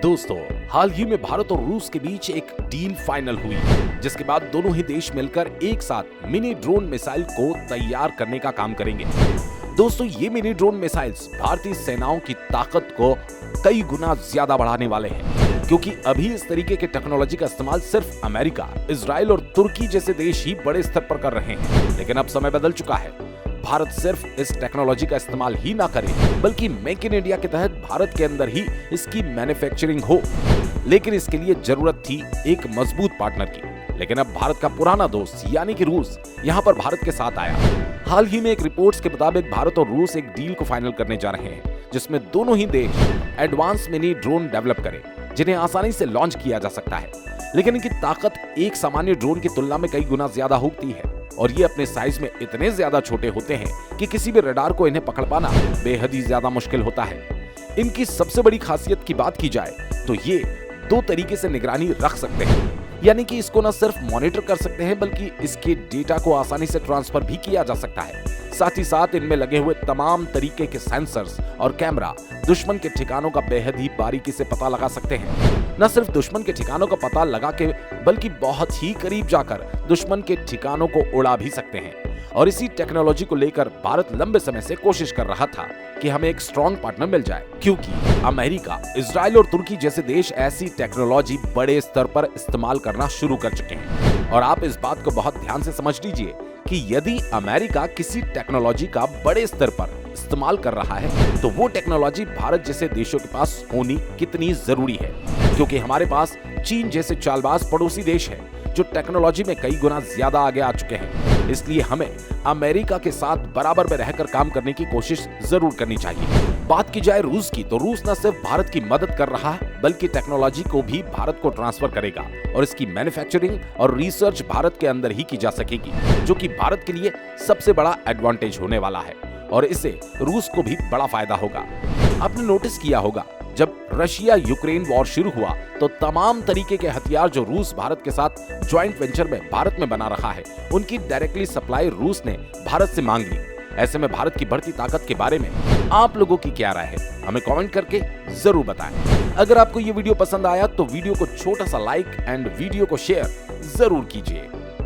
दोस्तों, हाल ही में भारत और रूस के बीच एक डील फाइनल हुई, जिसके बाद दोनों ही देश मिलकर एक साथ मिनी ड्रोन मिसाइल को तैयार करने का काम करेंगे। दोस्तों, ये मिनी ड्रोन मिसाइल्स भारतीय सेनाओं की ताकत को कई गुना ज्यादा बढ़ाने वाले हैं, क्योंकि अभी इस तरीके के टेक्नोलॉजी का इस्तेमाल सिर्फ अमेरिका, इजराइल और तुर्की जैसे देश ही बड़े स्तर पर कर रहे हैं। लेकिन अब समय बदल चुका है। भारत सिर्फ इस टेक्नोलॉजी का इस्तेमाल ही ना करे, बल्कि मेक इन इंडिया के तहत भारत के अंदर ही इसकी मैन्युफैक्चरिंग हो। लेकिन इसके लिए जरूरत थी एक मजबूत पार्टनर की। लेकिन अब भारत का पुराना दोस्त यानी कि रूस यहाँ पर भारत के साथ आया। हाल ही में एक रिपोर्ट्स के मुताबिक भारत और रूस एक डील को फाइनल करने जा रहे हैं, जिसमें दोनों ही देश एडवांस मिनी ड्रोन डेवलप करें, जिन्हें आसानी से लॉन्च किया जा सकता है। लेकिन इनकी ताकत एक सामान्य ड्रोन की तुलना में कई गुना ज्यादा होती है, और ये अपने साइज में इतने ज्यादा छोटे होते हैं कि किसी भी रडार को इन्हें पकड़ पाना बेहद ही ज्यादा मुश्किल होता है। इनकी सबसे बड़ी खासियत की बात की जाए तो ये दो तरीके से निगरानी रख सकते हैं, यानी कि इसको न सिर्फ मॉनिटर कर सकते हैं, बल्कि इसके डेटा को आसानी से ट्रांसफर भी किया जा सकता है। साथ ही साथ इनमें लगे हुए तमाम तरीके के सेंसर्स और कैमरा दुश्मन के ठिकानों का बेहद ही बारीकी से पता लगा सकते हैं। न सिर्फ दुश्मन के ठिकानों का पता लगा के, बल्कि बहुत ही करीब जाकर दुश्मन के ठिकानों को उड़ा भी सकते हैं। और इसी टेक्नोलॉजी को लेकर भारत लंबे समय से कोशिश कर रहा था कि हमें एक स्ट्रॉन्ग पार्टनर मिल जाए, क्योंकि अमेरिका, इजराइल और तुर्की जैसे देश ऐसी टेक्नोलॉजी बड़े स्तर पर इस्तेमाल करना शुरू कर चुके हैं। और आप इस बात को बहुत ध्यान से समझ लीजिए कि यदि अमेरिका किसी टेक्नोलॉजी का बड़े स्तर पर इस्तेमाल कर रहा है, तो वो टेक्नोलॉजी भारत जैसे देशों के पास होनी कितनी जरूरी है, क्योंकि हमारे पास चीन जैसे चालबाज पड़ोसी देश है जो टेक्नोलॉजी में कई गुना ज्यादा आगे आ चुके हैं। इसलिए हमें अमेरिका के साथ बराबर में रहकर काम करने की कोशिश जरूर करनी चाहिए। बात की जाए रूस की, तो रूस न सिर्फ भारत की मदद कर रहा है, बल्कि टेक्नोलॉजी को भी भारत को ट्रांसफर करेगा, और इसकी मैन्युफैक्चरिंग और रिसर्च भारत के अंदर ही की जा सकेगी, जो कि भारत के लिए सबसे बड़ा एडवांटेज होने वाला है, और इससे रूस को भी बड़ा फायदा होगा। आपने नोटिस किया होगा, जब रशिया यूक्रेन वॉर शुरू हुआ तो तमाम तरीके के हथियार जो रूस भारत के साथ ज्वाइंट वेंचर में भारत में बना रहा है, उनकी डायरेक्टली सप्लाई रूस ने भारत से मांग ली। ऐसे में भारत की बढ़ती ताकत के बारे में आप लोगों की क्या राय है, हमें कमेंट करके जरूर बताएं। अगर आपको ये वीडियो पसंद आया तो वीडियो को छोटा सा लाइक एंड वीडियो को शेयर जरूर कीजिए।